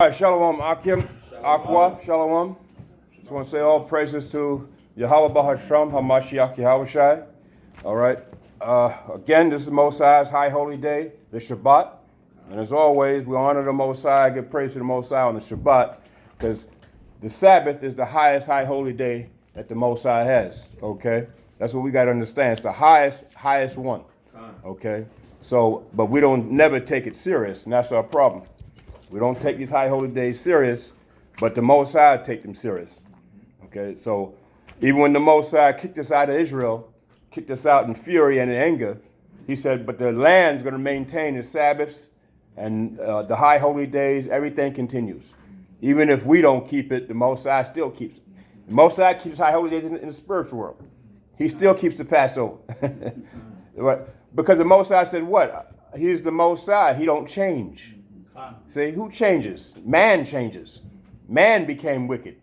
All right, Shalom Akim, Akwa, Shalom. Just want to say all praises to Yahweh Bahasham, Hamashiach Yahushai. All right. Again, this is Most High's High Holy Day, the Shabbat. And as always, we honor the Most High, give praise to the Most High on the Shabbat, because the Sabbath is the highest High Holy Day that the Most High has. Okay? That's what we got to understand. It's the highest one. Okay? So, but we don't never take it serious, and that's our problem. We don't take these high holy days serious, but the Most High take them serious. Okay, so even when the Most High kicked us out of Israel, kicked us out in fury and in anger, he said, but the land's going to maintain the Sabbaths and the high holy days, everything continues. Even if we don't keep it, the Most High still keeps it. The Most High keeps high holy days in the spiritual world. He still keeps the Passover. Right? Because the Most High said what? He's the Most High. He don't change. See, who changes? Man changes. Man became wicked.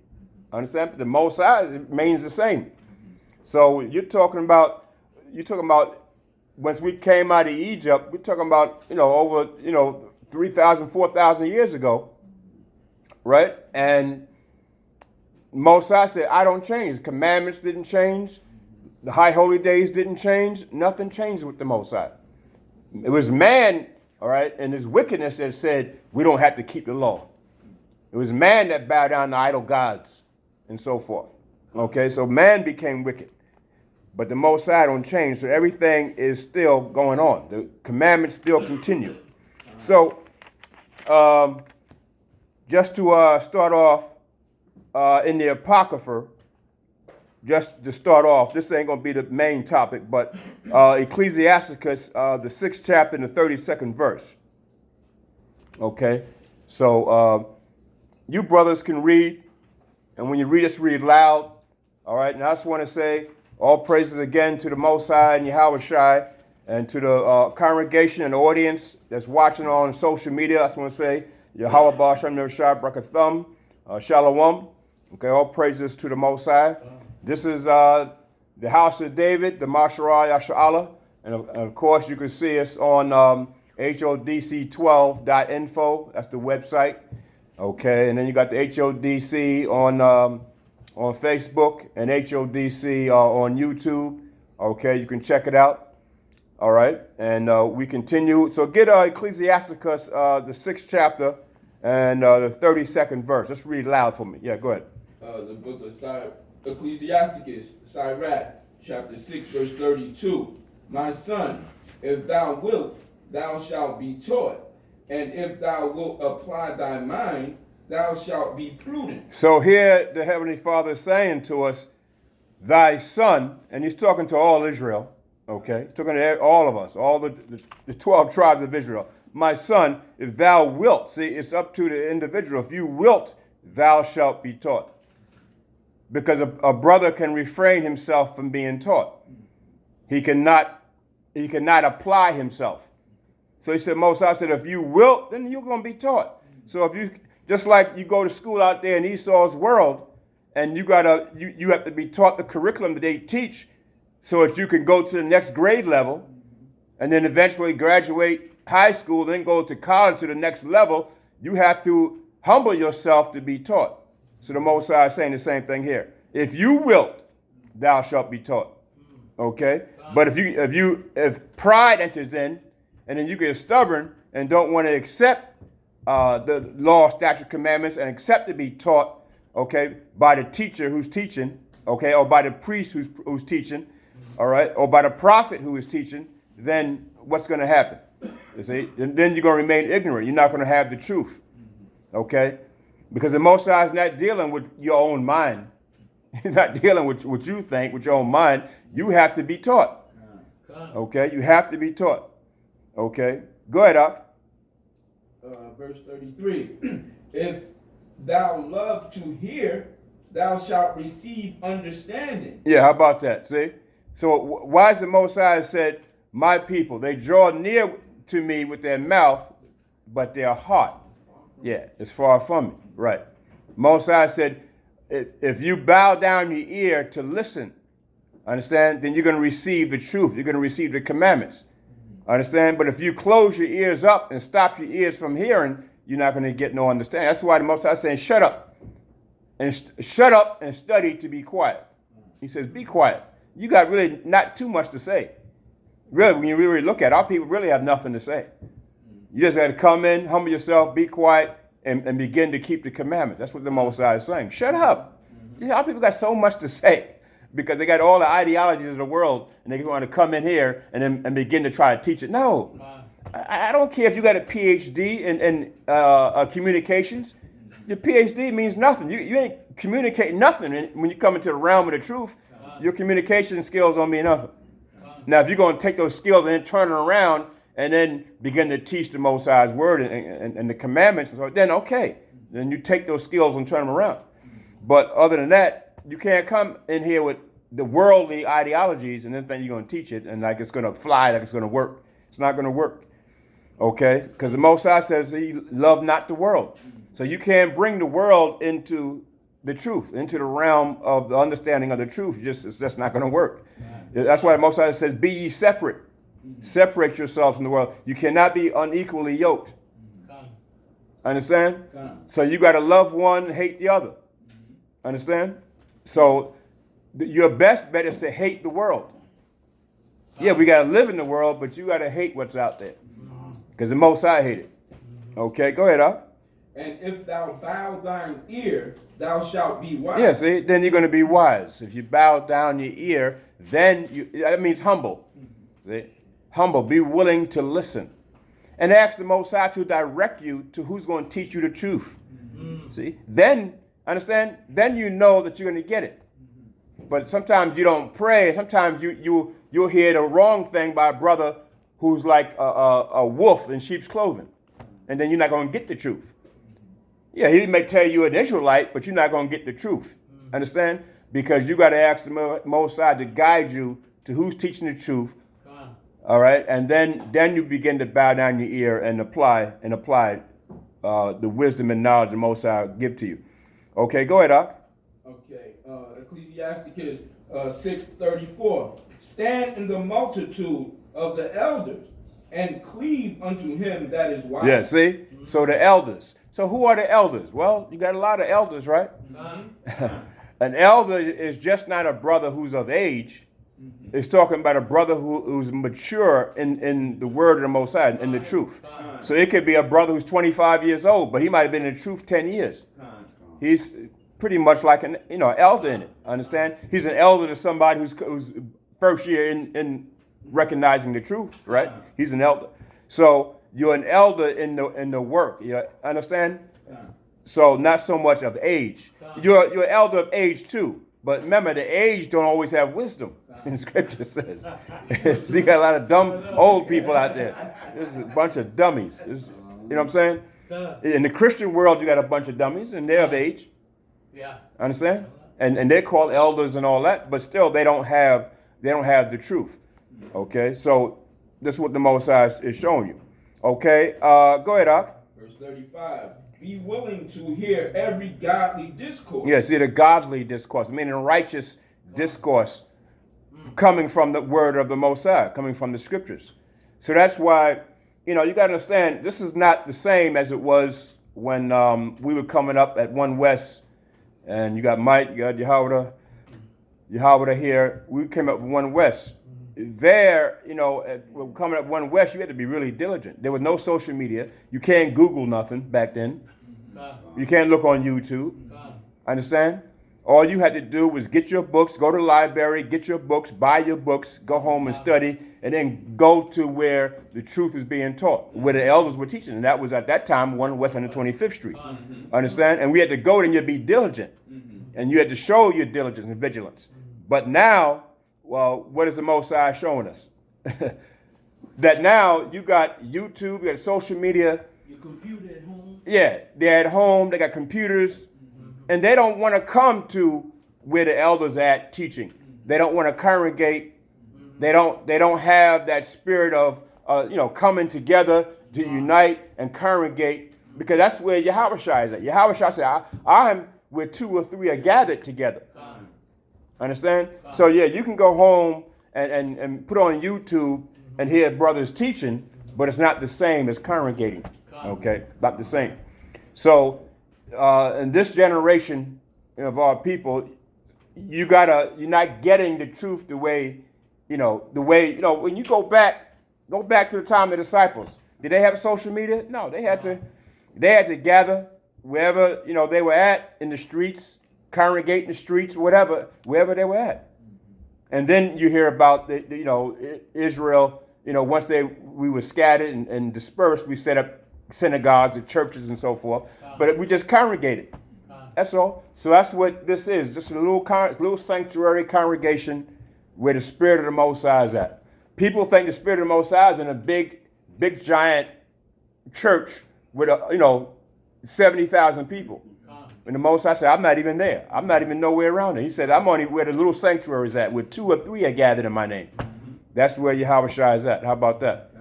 Understand? The Most High remains the same. So you're talking about once we came out of Egypt, we're talking about, over, 3,000, 4,000 years ago, right? And Most High said, I don't change. The commandments didn't change. The high holy days didn't change. Nothing changed with the Most High. It was man, all right, and his wickedness that said we don't have to keep the law. It was man that bowed down to idol gods and so forth. Okay, so man became wicked. But the Most High don't change, so everything is still going on. The commandments still continue. So, just to start off in the Apocrypha, just to start off, this ain't going to be the main topic, but Ecclesiasticus, the 6th chapter and the 32nd verse. Okay, so you brothers can read, and when you read, just read loud. All right, and I just want to say all praises again to the Most High and Yahushai, and to the congregation and audience that's watching on social media. I just want to say Yahweh Ba'ashem Nershai Brakathum, Shalom. Okay, all praises to the Most High. This is the house of David, the Masharah Yasha'Allah. And of course, you can see us on HODC12.info. That's the website. Okay, and then you got the HODC on Facebook and HODC on YouTube. Okay, you can check it out. All right, and we continue. So get Ecclesiasticus, the 6th chapter and the 32nd verse. Just read it loud for me. Yeah, go ahead. The book of Ecclesiasticus, Sirach, chapter 6, verse 32. My son, if thou wilt, thou shalt be taught, and if thou wilt apply thy mind, thou shalt be prudent. So here the Heavenly Father is saying to us, thy son, and he's talking to all Israel, okay? He's talking to all of us, all the 12 tribes of Israel. My son, if thou wilt, see, it's up to the individual. If you wilt, thou shalt be taught. Because a brother can refrain himself from being taught. He cannot apply himself. So he said, Most High said, if you will, then you're going to be taught. So if you, just like you go to school out there in Esau's world, and you have to be taught the curriculum that they teach so that you can go to the next grade level, and then eventually graduate high school, then go to college to the next level, you have to humble yourself to be taught. So the Most High is saying the same thing here. If you wilt, thou shalt be taught. Okay? But if pride enters in, and then you get stubborn and don't want to accept the law, statute, commandments, and accept to be taught, okay, by the teacher who's teaching, okay, or by the priest who's teaching, all right, or by the prophet who is teaching, then what's going to happen? You see? And then you're going to remain ignorant. You're not going to have the truth. Okay? Because the Most High is not dealing with your own mind. He's not dealing with what you think, with your own mind. You have to be taught. Okay? You have to be taught. Okay? Go ahead, Ak. Verse 33. If thou love to hear, thou shalt receive understanding. Yeah, how about that? See? So why is the Most High said, my people, they draw near to me with their mouth, but their heart, yeah, is far from me. Right. Most High said, if you bow down your ear to listen, understand, then you're going to receive the truth. You're going to receive the commandments. Understand? But if you close your ears up and stop your ears from hearing, you're not going to get no understanding. That's why the Most High is saying, shut up. And shut up and study to be quiet. He says, be quiet. You got really not too much to say. Really, when you really look at it, our people really have nothing to say. You just got to come in, humble yourself, be quiet, and begin to keep the commandments. That's what the Most High is saying. Shut up. Our people got so much to say because they got all the ideologies of the world, and they want to come in here and begin to try to teach it. No. I don't care if you got a PhD in communications. Your PhD means nothing. You ain't communicating nothing when you come into the realm of the truth. Your communication skills don't mean nothing. Now, if you're going to take those skills and then turn it around and then begin to teach the Most High's word and the commandments, then okay. Then you take those skills and turn them around. But other than that, you can't come in here with the worldly ideologies and then think you're going to teach it and like it's going to fly, like it's going to work. It's not going to work. Okay? Because the Most High says he loved not the world. So you can't bring the world into the truth, into the realm of the understanding of the truth. It's just not going to work. That's why the Most High says, be ye separate. Separate yourselves from the world. You cannot be unequally yoked. Understand? So you got to love one, hate the other. Understand? So your best bet is to hate the world. Yeah, we got to live in the world, but you got to hate what's out there. Because the Most High hate it. Okay, go ahead, Up. And if thou bow thine ear, thou shalt be wise. Yeah, see, then you're going to be wise. If you bow down your ear, then that means humble. See? Humble, be willing to listen. And ask the Most High to direct you to who's going to teach you the truth. See? Then, understand, then you know that you're going to get it. But sometimes you don't pray. Sometimes you'll hear the wrong thing by a brother who's like a wolf in sheep's clothing. And then you're not going to get the truth. Yeah, he may tell you an Israelite, but you're not going to get the truth. Understand? Because you got to ask the Most High to guide you to who's teaching the truth. All right, and then you begin to bow down your ear and apply the wisdom and knowledge the Most High give to you. Okay, go ahead, Doc. Okay, Ecclesiasticus 6:34. Stand in the multitude of the elders and cleave unto him that is wise. Yeah, see? So the elders. So who are the elders? Well, you got a lot of elders, right? An elder is just not a brother who's of age. It's talking about a brother who's mature in the word of the Most High, in the truth. So it could be a brother who's 25 years old, but he might have been in the truth 10 years. He's pretty much like an elder in it. Understand? He's an elder to somebody who's first year in recognizing the truth, right? He's an elder. So you're an elder in the work. You understand? So not so much of age. You're an elder of age too. But remember, the age don't always have wisdom, in Scripture says. So you got a lot of dumb old people out there. There's a bunch of dummies. You know what I'm saying? In the Christian world, you got a bunch of dummies, and they're of age. Yeah. Understand? And they're called elders and all that, but still they don't have the truth. Okay? So this is what the Most High is showing you. Okay? Go ahead, Ak. Verse 35. Be willing to hear every godly discourse. Yeah, see, the godly discourse, meaning righteous discourse coming from the word of the Most High, coming from the scriptures. So that's why, you got to understand, this is not the same as it was when we were coming up at One West, and you got Mike, you got Yahweh here. We came up with One West. There, coming up One West, you had to be really diligent. There was no social media. You can't Google nothing back then. You can't look on YouTube. Understand? All you had to do was get your books, go to the library, get your books, buy your books, go home and study, and then go to where the truth is being taught, where the elders were teaching. And that was at that time, One West 125th Street. Understand? And we had to go there and you'd be diligent. And you had to show your diligence and vigilance. But now, well, what is the Most High showing us? That now you got YouTube, you got social media. Your computer at home. Yeah, they're at home, they got computers, and they don't want to come to where the elders at teaching. They don't want to congregate. They don't have that spirit of coming together to unite and congregate, because that's where Yahweh is at. Yahweh said, I'm where two or three are gathered together. Understand? So yeah, you can go home and put on YouTube and hear brothers teaching, but it's not the same as congregating. Okay, not the same. So, in this generation of our people, you're not getting the truth the way, when you go back to the time of the disciples. Did they have social media? No, they had to gather wherever, they were at in the streets, congregate in the streets, wherever they were at. And then you hear about Israel, once we were scattered and dispersed, we set up synagogues and churches and so forth. But we just congregated. That's all. So that's what this is. Just a little sanctuary congregation where the Spirit of the Most High is at. People think the Spirit of the Most High is in a big giant church with 70,000 people. And the Most High said, I'm not even there. I'm not even nowhere around there. He said, I'm only where the little sanctuary is at, where 2 or 3 are gathered in my name. That's where Yahweh Shai is at. How about that?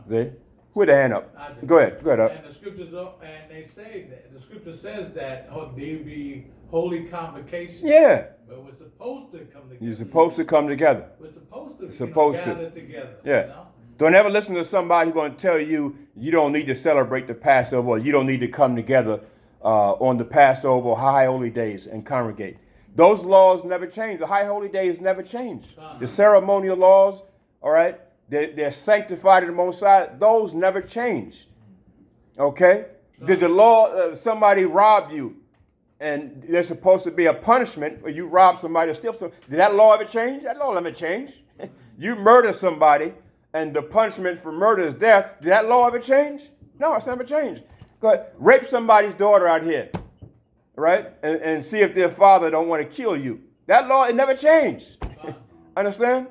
See? Put a hand up. Go ahead. Up. And the scriptures, and they say that the scripture says that there be holy convocation. Yeah. But we're supposed to come together. You're supposed to come together. We're supposed to gather together. Yeah. Don't ever listen to somebody who's going to tell you don't need to celebrate the Passover, or you don't need to come together on the Passover or high holy days and congregate. Those laws never change. The high holy days never change. The ceremonial laws, all right, they're sanctified in the Most High. Those never change. Okay? Did the law, somebody rob you, and there's supposed to be a punishment for you rob somebody or steal something? Did that law ever change? That law never changed. You murder somebody, and the punishment for murder is death. Did that law ever change? No, it's never changed. Go ahead. Rape somebody's daughter out here, right? And see if their father don't want to kill you. That law, it never changed. Understand?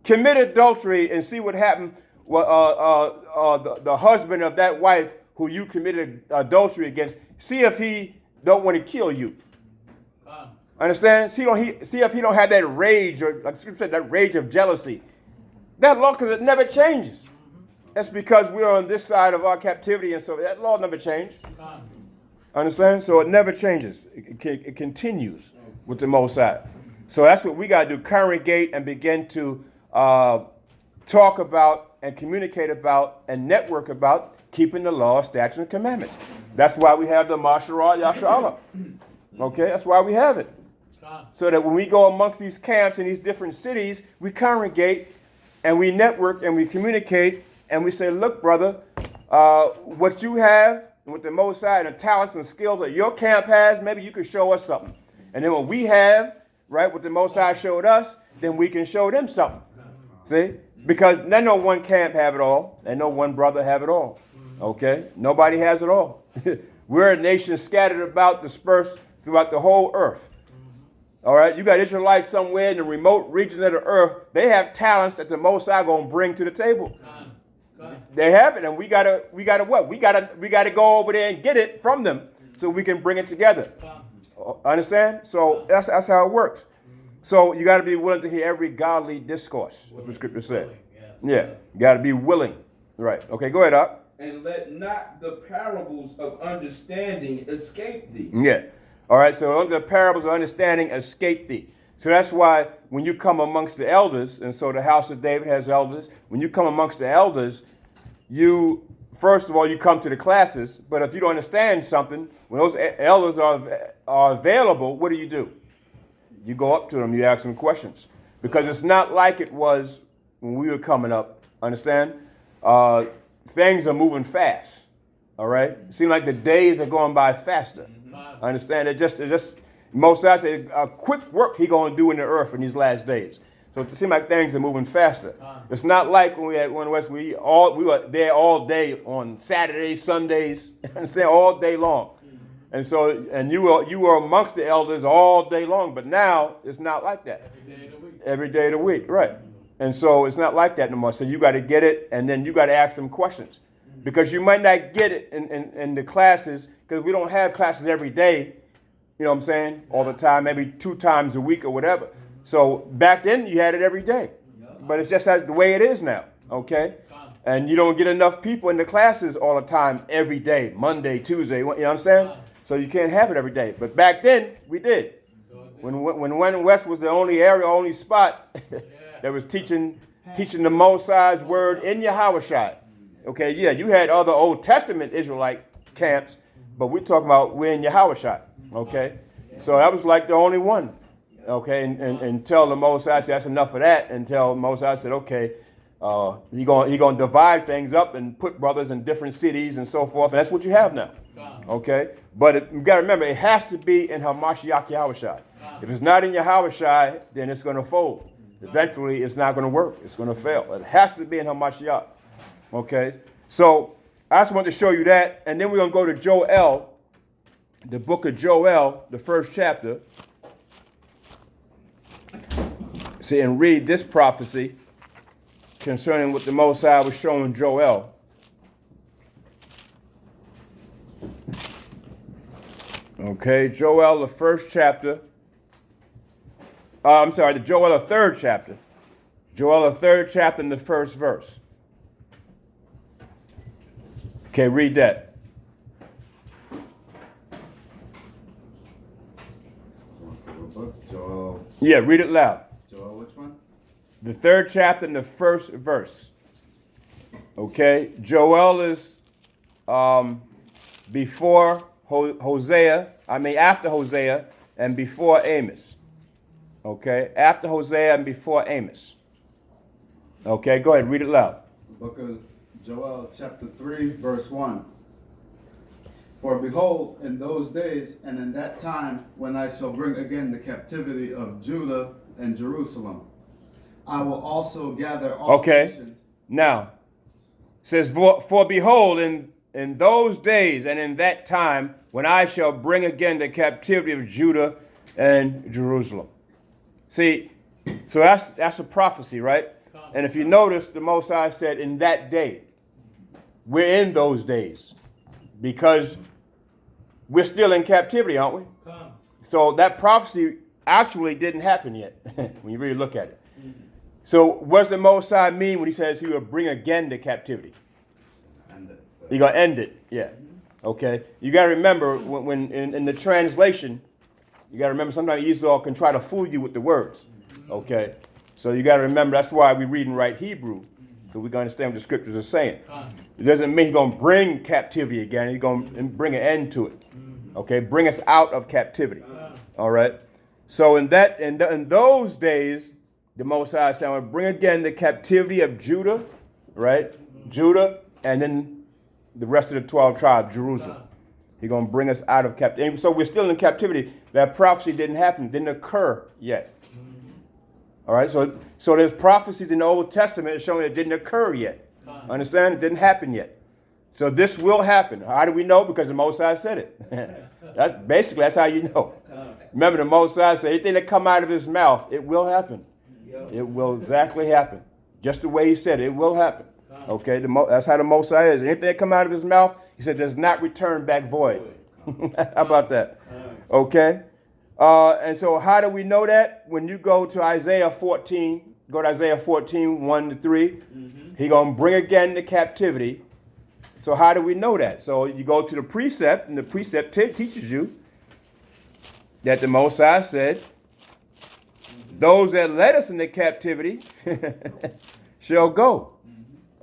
Commit adultery and see what happened. The husband of that wife who you committed adultery against, see if he don't want to kill you. Understand? See if he don't have that rage, or like Scripture said, that rage of jealousy. That law, because it never changes. That's because we're on this side of our captivity, and so that law never changed. Understand? So it never changes. It continues with the Most High. So that's what we got to do: congregate and begin to talk about and communicate about and network about keeping the law, statutes, and commandments. That's why we have the Masharah Yasha'Allah. Okay, that's why we have it. So that when we go amongst these camps in these different cities, we congregate and we network and we communicate and we say, look, brother, what you have with the Most High and the talents and skills that your camp has, maybe you can show us something. And then what we have, right, what the Most High showed us, then we can show them something. See? Because not no one camp have it all, and no one brother have it all. Okay? Nobody has it all. We're a nation scattered about, dispersed throughout the whole earth. All right? You got Israelites somewhere in the remote regions of the earth. They have talents that the Most High going to bring to the table. They have it, and we gotta what? We gotta go over there and get it from them so we can bring it together. Understand? So that's how it works. So you got to be willing to hear every godly discourse, as the Scripture said. Yeah, you got to be willing. Right. Okay, go ahead, Up. And let not the parables of understanding escape thee. Yeah. All right, so the parables of understanding escape thee. So that's why when you come amongst the elders, and so the house of David has elders, when you come amongst the elders, first of all, you come to the classes, but if you don't understand something, when those elders are available, what do? You go up to them, you ask them questions. Because it's not like it was when we were coming up, understand? Things are moving fast, all right? It seems like the days are going by faster. Understand? It just most I say, quick work he going to do in the earth in these last days. So it seems like things are moving faster. It's not like when we had One West, we were there all day on Saturdays, Sundays, understand, all day long. And so, you were amongst the elders all day long, but now it's not like that. Every day of the week, right. And so it's not like that no more. So you got to get it, and then you got to ask them questions. Because you might not get it in the classes, because we don't have classes every day, you know what I'm saying, all the time, maybe 2 times a week or whatever. So back then you had it every day. But it's just the way it is now, okay? And you don't get enough people in the classes all the time, every day, Monday, Tuesday, you know what I'm saying? So you can't have it every day. But back then, we did. When One West was the only area, only spot that was teaching the Most High's word in Yahushua. Okay, yeah, you had other Old Testament Israelite camps, but we're talking about we're in Yahushua. Okay, so that was like the only one. Okay, and until the Most High said that's enough of that, until Most High said, okay, he gonna divide things up and put brothers in different cities and so forth, and that's what you have now. Okay, but you got to remember, it has to be in Hamashiach Yahushua. If it's not in Yahushua, then it's going to fold. Eventually, it's not going to work. It's going to fail. It has to be in Hamashiach. Okay, so I just want to show you that, and then we're going to go to Joel, the book of Joel, the first chapter. See, and read this prophecy concerning what the Most High was showing Joel. Okay, Joel, the first chapter. The Joel, the third chapter. Joel, the third chapter, in the first verse. Okay, read that. Joel. Yeah, read it loud. Joel, which one? The third chapter, in the first verse. Okay, Joel is before Hosea. After Hosea and before Amos. Okay, after Hosea and before Amos. Okay, go ahead, read it loud. The book of Joel, chapter 3, verse 1. For behold, in those days and in that time, when I shall bring again the captivity of Judah and Jerusalem, I will also gather all nations. Now, it says, for behold, in those days and in that time, when I shall bring again the captivity of Judah and Jerusalem. See, so that's a prophecy, right? And if you notice, the Most High said, in that day. We're in those days because we're still in captivity, aren't we? So that prophecy actually didn't happen yet when you really look at it. So what does the Most High mean when he says he will bring again the captivity? He's going to end it, yeah. Okay. You got to remember when in the translation, you got to remember sometimes Esau can try to fool you with the words. Okay. So you got to remember that's why we read and write Hebrew, so we can understand what the scriptures are saying. It doesn't mean he's going to bring captivity again. He's going to bring an end to it. Okay. Bring us out of captivity. All right. So in those days, the Most High said, I will bring again the captivity of Judah, right? Judah, and then the rest of the 12 tribes, Jerusalem. He's going to bring us out of captivity. So we're still in captivity. That prophecy didn't happen, didn't occur yet. All right, so there's prophecies in the Old Testament showing it didn't occur yet. Understand? It didn't happen yet. So this will happen. How do we know? Because the Most High said it. That's how you know. Remember, the Most High said anything that come out of his mouth, it will happen. It will exactly happen. Just the way he said it will happen. Okay, that's how the Most High is. Anything that come out of his mouth, he said, does not return back void. How about that? Okay. And so how do we know that? When you go to Isaiah 14, go to Isaiah 14, 1 to 3, he's going to bring again the captivity. So how do we know that? So you go to the precept, and the precept teaches you that the Most High said, those that led us into captivity shall go.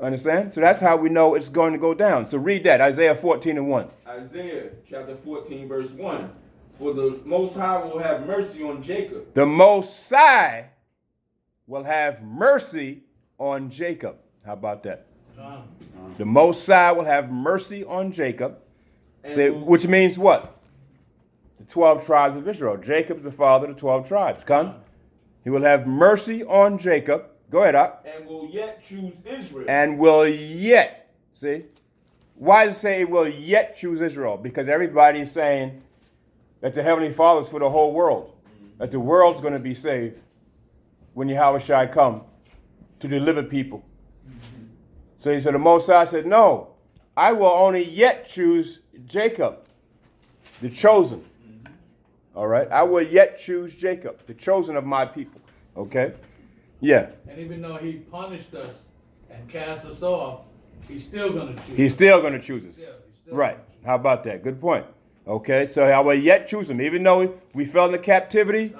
Understand? So that's how we know it's going to go down. So read that, Isaiah 14 and 1. Isaiah chapter 14, verse 1. For the Most High will have mercy on Jacob. The Most High will have mercy on Jacob. How about that? The Most High will have mercy on Jacob. Which means what? The 12 tribes of Israel. Jacob's the father of the 12 tribes. Come. He will have mercy on Jacob. Go ahead, Doc. And will yet choose Israel. And will yet. See? Why does it say it will yet choose Israel? Because everybody's saying that the Heavenly Father is for the whole world. That the world's going to be saved when Yahushua come to deliver people. So the Most High said, no, I will only yet choose Jacob, the chosen. All right? I will yet choose Jacob, the chosen of my people. Okay? Yeah. And even though he punished us and cast us off, he's still going to choose us. He's still going to choose us. Yeah, right. How about that? Good point. Okay, so I will yet choose him. Even though we fell into captivity,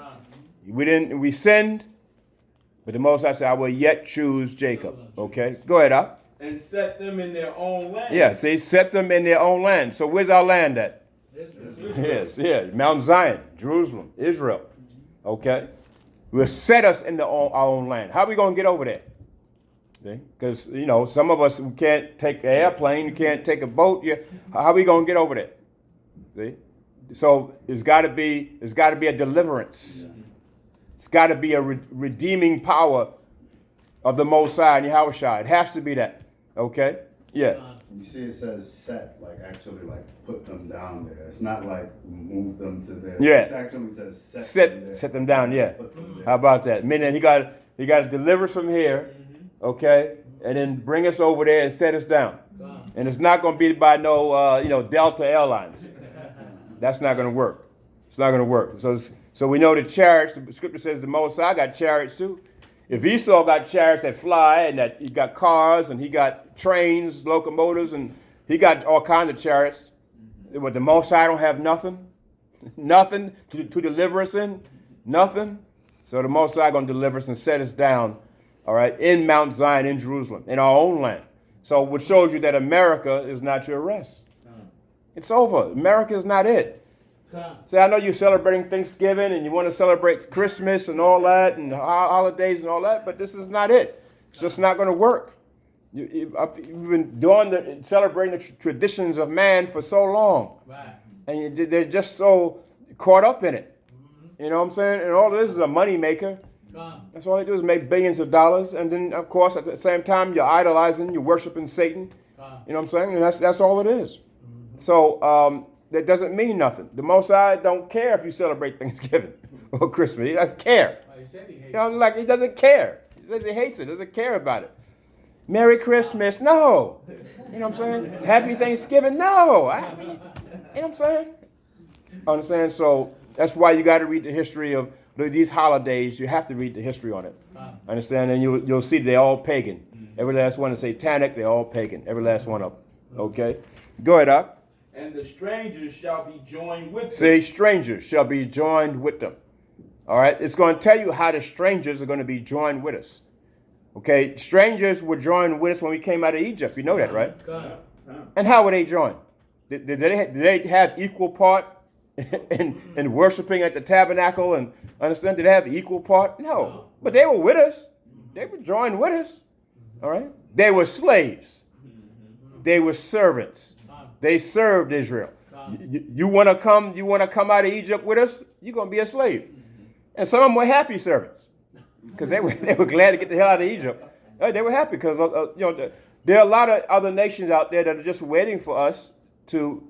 we sinned, but the Most High said, I will yet choose Jacob. Okay, go ahead, Al. And set them in their own land. Yeah, see, set them in their own land. So where's our land at? Yes, yeah, Mount Zion, Jerusalem, Israel. Okay? Will set us in our own land. How are we going to get over there? Because, you know, some of us we can't take an airplane, you can't take a boat. How are we going to get over there? See? So it's got to be a deliverance. It's got to be a redeeming power of the Most High and Yahushua. It has to be that. Okay? Yeah. You see it says set, like actually like put them down there. It's not like move them to there. Yeah. It actually says set them there. Set them down, yeah. Put them there. How about that? Meaning he got to deliver us from here, okay, and then bring us over there and set us down. And it's not going to be by no Delta Airlines. That's not going to work. It's not going to work. So we know the chariots. The scripture says the Most High got chariots too. If Esau got chariots that fly and that he got cars and he got trains, locomotives, and he got all kinds of chariots, but the Most High don't have nothing, nothing to deliver us in, nothing. So the Most High going to deliver us and set us down, all right, in Mount Zion, in Jerusalem, in our own land. So which shows you that America is not your rest. It's over. America is not it. See, I know you're celebrating Thanksgiving and you want to celebrate Christmas and all that and holidays and all that, but this is not it. It's just not going to work. You've been celebrating the traditions of man for so long. Right. And they're just so caught up in it. You know what I'm saying? And all this is a money maker. That's all they do is make billions of dollars. And then, of course, at the same time, you're idolizing, you're worshiping Satan. You know what I'm saying? And that's all it is. So that doesn't mean nothing. The Most High don't care if you celebrate Thanksgiving or Christmas. He doesn't care. He said he hates You know, like he doesn't care. He says he hates it. Doesn't care about it. Merry Christmas, no. You know what I'm saying? Happy Thanksgiving, no. You know what I'm saying? Understand? So that's why you got to read the history of these holidays. You have to read the history on it. Understand? And you'll see they're all pagan. Every last one is satanic. They're all pagan. Every last one of them. Okay? Go ahead, Doc. And the strangers shall be joined with them. See, strangers shall be joined with them. All right? It's going to tell you how the strangers are going to be joined with us. Okay? Strangers were joined with us when we came out of Egypt. You know that, right? And how were they joined? Did they have equal part in worshiping at the tabernacle? And understand, did they have equal part? No. But they were with us. They were joined with us. All right? They were slaves. They were servants. They served Israel. You want to come out of Egypt with us? You're going to be a slave. And some of them were happy servants because they were glad to get the hell out of Egypt. They were happy because there are a lot of other nations out there that are just waiting for us to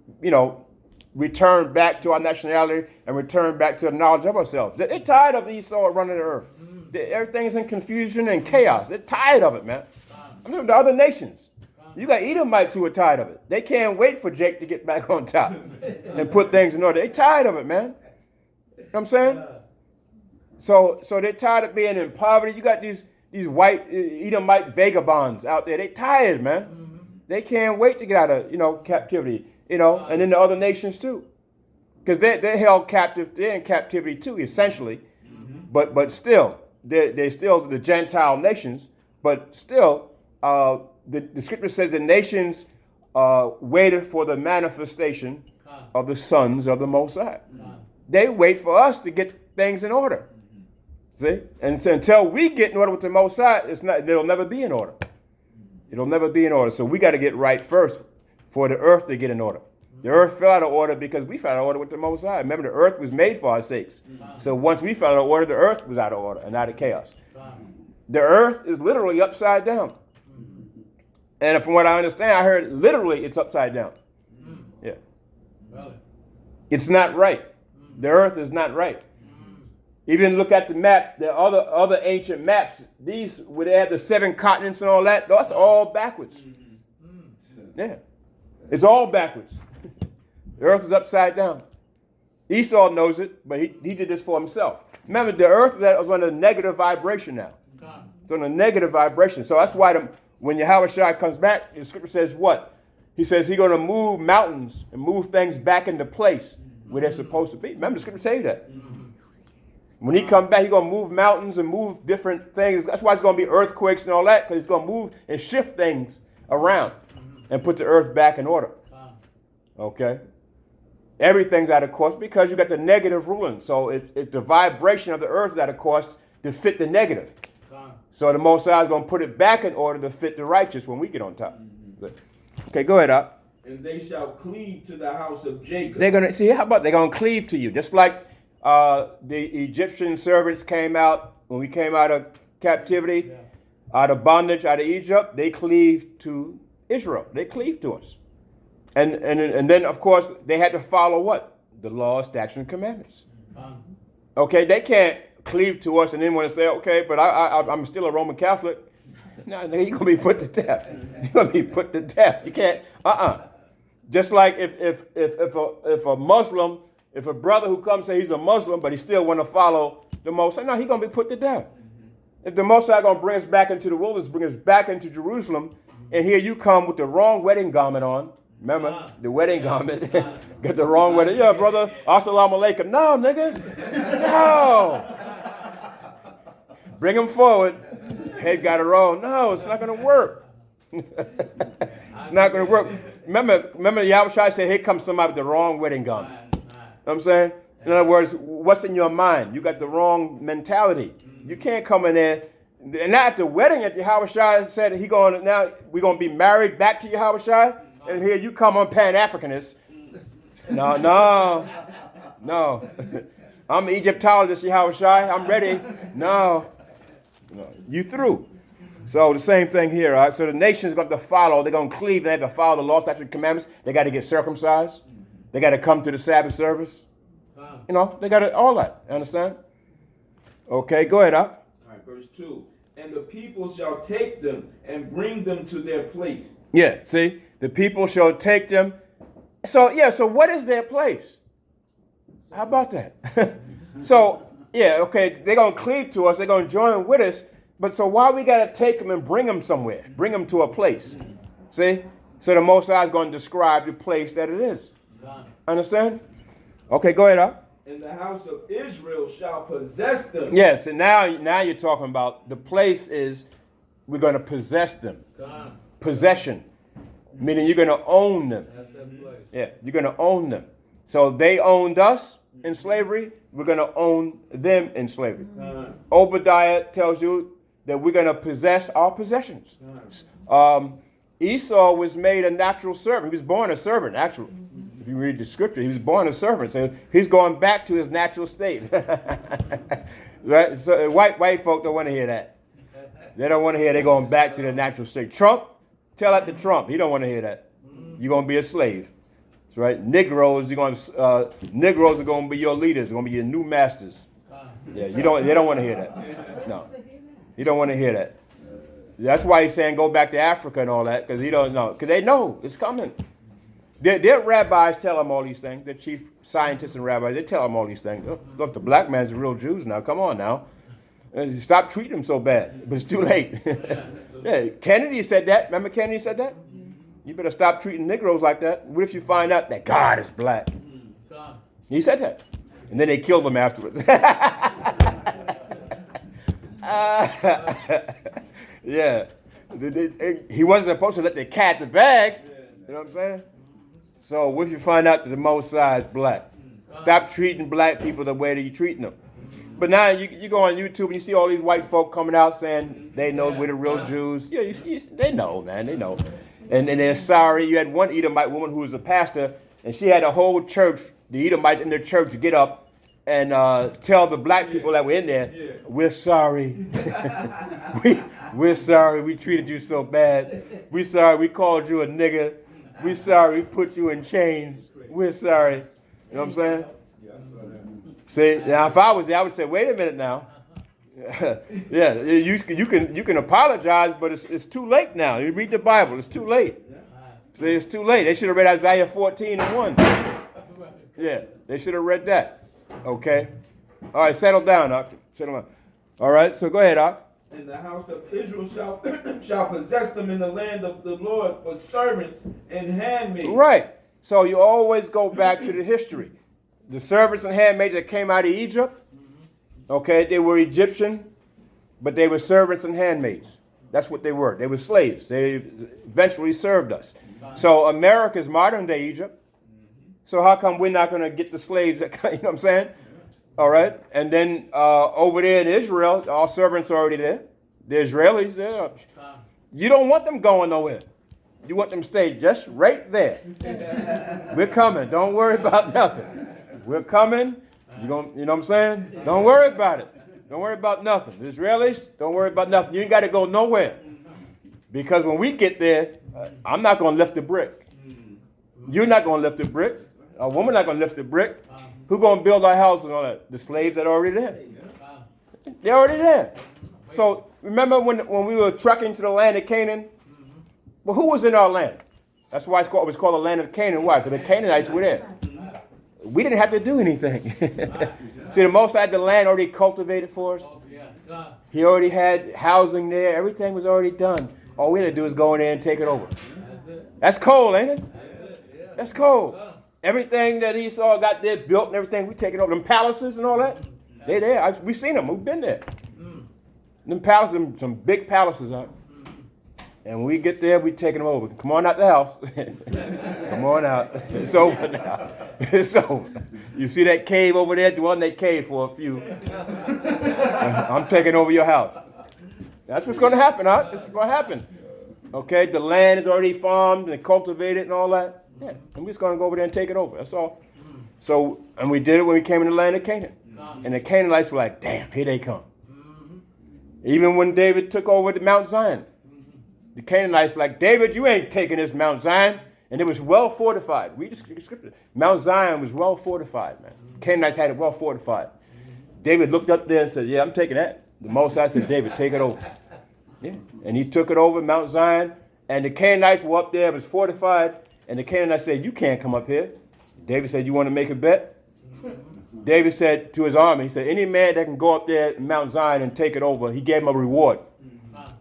return back to our nationality and return back to the knowledge of ourselves. They're tired of Esau running the earth. Everything's in confusion and chaos. They're tired of it, man. I mean, the other nations. You got Edomites who are tired of it. They can't wait for Jake to get back on top and put things in order. They're tired of it, man. You know what I'm saying? So they're tired of being in poverty. You got these white Edomite vagabonds out there. They're tired, man. They can't wait to get out of captivity. And then the other nations too, because they're held captive. They're in captivity too, essentially. But still, they're still the Gentile nations. But still. The scripture says the nations waited for the manifestation of the sons of the Most High. They wait for us to get things in order. See? And so until we get in order with the Most High, it'll never be in order. It'll never be in order. So we got to get right first for the earth to get in order. The earth fell out of order because we fell out of order with the Most High. Remember, the earth was made for our sakes. So once we fell out of order, the earth was out of order and out of chaos. The earth is literally upside down. And from what I understand, I heard literally it's upside down. Yeah. Really? It's not right. The earth is not right. Even look at the map, the other ancient maps, these where they have the 7 continents and all that, that's all backwards. Yeah. It's all backwards. The earth is upside down. Esau knows it, but he did this for himself. Remember, the earth is on a negative vibration now. It's on a negative vibration. So that's why when Yahushua comes back, the scripture says what? He says he's going to move mountains and move things back into place where they're supposed to be. Remember, the scripture tells you that. When he comes back, he's going to move mountains and move different things. That's why it's going to be earthquakes and all that, because he's going to move and shift things around and put the earth back in order. Okay? Everything's out of course because you got the negative ruling. So it's the vibration of the earth is out of course to fit the negative. So the Most High is going to put it back in order to fit the righteous when we get on top. Good. Okay, go ahead, Up. And they shall cleave to the house of Jacob. They're going to, see, how about they're going to cleave to you? Just like the Egyptian servants came out, when we came out of captivity, out of bondage, out of Egypt, they cleaved to Israel. They cleaved to us. And then, of course, they had to follow what? The law, statutes, and commandments. Okay, they can't cleave to us and then want to say, okay, but I'm still a Roman Catholic. No, you're going to be put to death. You're going to be put to death. You can't, Just like if a Muslim, if a brother who comes say he's a Muslim, but he still want to follow the Most High, no, he's going to be put to death. If the Most High going to bring us back into the wilderness, bring us back into Jerusalem, and here you come with the wrong wedding garment on. Remember, the wedding garment. Got the wrong wedding. Yeah, brother. Assalamu alaikum. No, nigga. No. Bring him forward. Head got it wrong. No, it's not going to work. It's not going to work. Remember Yahushua said, here comes somebody with the wrong wedding garment. You know what I'm saying? In other words, what's in your mind? You got the wrong mentality. You can't come in there. And now at the wedding, at Yahushua said now we're going to be married back to Yahushua. And here you come on Pan-Africanist. No. I'm an Egyptologist, Yahushua. I'm ready. No. You through. So the same thing here, all right? So the nation's going to follow. They're going to cleave. They have to follow the law, statutes, and commandments. They got to get circumcised. They got to come to the Sabbath service. They got to, all that. You understand? Okay, go ahead, Up. All right, verse 2. And the people shall take them and bring them to their place. Yeah, see? The people shall take them. So what is their place? How about that? They're going to cleave to us. They're going to join with us. But so why we got to take them and bring them somewhere? Bring them to a place. See? So the Most High is going to describe the place that it is. Understand? Okay, go ahead, Up. And the house of Israel shall possess them. Yes, and now you're talking about the place is we're going to possess them. Possession. Meaning you're going to own them. That's that place. Yeah, you're going to own them. So they owned us in slavery. We're going to own them in slavery. Obadiah tells you that we're going to possess our possessions. Esau was made a natural servant. He was born a servant, actually. If you read the scripture, he was born a servant. So he's going back to his natural state. Right? So white folk don't want to hear that. They don't want to hear they're going back to their natural state. Trump, tell that to Trump. He don't want to hear that. You're going to be a slave. That's right. Negroes are going to be your leaders. They're going to be your new masters. Yeah, they don't want to hear that. No. You don't want to hear that. That's why he's saying go back to Africa and all that, because he don't know. Because they know it's coming. Their rabbis tell them all these things. Their chief scientists and rabbis, they tell them all these things. Look, the black man's the real Jews now. Come on now. Stop treating them so bad. But it's too late. Yeah, Kennedy said that. Remember Kennedy said that? You better stop treating Negroes like that. What if you find out that God is black? He said that. And then they killed him afterwards. Yeah. He wasn't supposed to let the cat the bag. You know what I'm saying? So what if you find out that the Most High is black? Stop treating black people the way that you're treating them. But now you go on YouTube and you see all these white folk coming out saying they know we're the real Jews. Yeah, they know, man. They know. And they're sorry. You had one Edomite woman who was a pastor, and she had a whole church, the Edomites in their church, get up and tell the black people that were in there, we're sorry. We're sorry we treated you so bad. We're sorry we called you a nigger. We're sorry we put you in chains. We're sorry. You know what I'm saying? See, now if I was there, I would say, wait a minute now. Yeah, you can apologize, but it's too late now. You read the Bible, it's too late. See, it's too late. They should have read Isaiah 14:1. Yeah, they should have read that. Okay. All right, settle down, Doc. Settle down. All right, so go ahead, Doc. And the house of Israel shall possess them in the land of the Lord for servants and handmaids. Right. So you always go back to the history. The servants and handmaids that came out of Egypt, okay, they were Egyptian, but they were servants and handmaids. That's what they were. They were slaves. They eventually served us. So America is modern day Egypt. So how come we're not going to get the slaves that, you know what I'm saying? All right. And then over there in Israel, our servants are already there. The Israelis there. You don't want them going nowhere. You want them to stay just right there. We're coming. Don't worry about nothing. We're coming. You know what I'm saying? Don't worry about it. Don't worry about nothing. The Israelis, don't worry about nothing. You ain't got to go nowhere. Because when we get there, I'm not going to lift a brick. You're not going to lift a brick. A woman not going to lift a brick. Who's going to build our houses and all that? The slaves that are already there. They're already there. So remember when we were trucking to the land of Canaan? Well, who was in our land? That's why it was called the land of Canaan. Why? Because the Canaanites were there. We didn't have to do anything. See, the Most High had the land already cultivated for us. He already had housing there. Everything was already done. All we had to do is go in there and take it over. That's cold, ain't it? That's cold. Everything that Esau got there built and everything, we take it over. Them palaces and all that, they there. We've seen them. We've been there. Them palaces, some big palaces out. And when we get there, we take them over. Come on out the house. Come on out. It's over now. It's over. You see that cave over there? Dwell in that cave for a few. I'm taking over your house. That's what's going to happen, huh? It's going to happen. Okay, the land is already farmed and cultivated and all that. Yeah, and we're just going to go over there and take it over. That's all. So, and we did it when we came in the land of Canaan. And the Canaanites were like, damn, here they come. Even when David took over the Mount Zion, the Canaanites were like, David, you ain't taking this Mount Zion. And it was well fortified. Read the scripture. Mount Zion was well fortified, man. Canaanites had it well fortified. David looked up there and said, yeah, I'm taking that. The Most High said, David, take it over. Yeah. And he took it over, Mount Zion. And the Canaanites were up there, it was fortified. And the Canaanites said, you can't come up here. David said, you want to make a bet? David said to his army, he said, any man that can go up there in Mount Zion and take it over, he gave him a reward.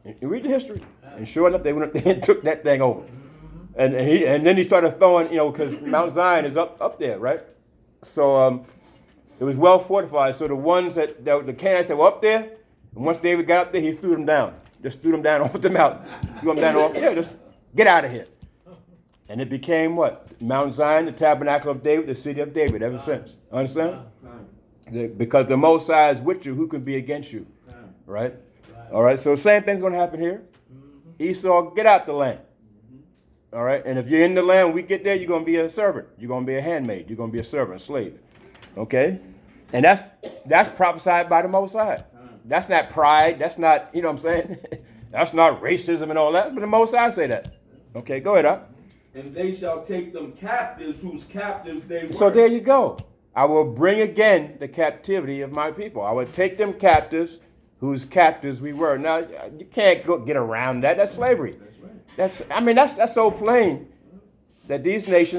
And read the history. And sure enough, they went up there and took that thing over. And then he started throwing, because Mount Zion is up there, right? So it was well fortified. So the ones the Canaanites that were up there, and once David got up there, he threw them down. Just threw them down off the mountain. Threw them down off. Yeah, just get out of here. And it became what? Mount Zion, the tabernacle of David, the city of David ever since. Understand? Because the Most High is with you, who can be against you? Right? All right, so the same thing's going to happen here. Esau, get out the land. All right, and if you're in the land, when we get there, you're going to be a servant. You're going to be a handmaid. You're going to be a servant, a slave. Okay? And that's prophesied by the Most High. That's not pride. That's not, you know what I'm saying? That's not racism and all that. But the Most High say that. Okay, go ahead, up. And they shall take them captives whose captives they were. So there you go. I will bring again the captivity of my people. I will take them captives whose captives we were. Now, you can't get around that. That's slavery. That's so plain that these nations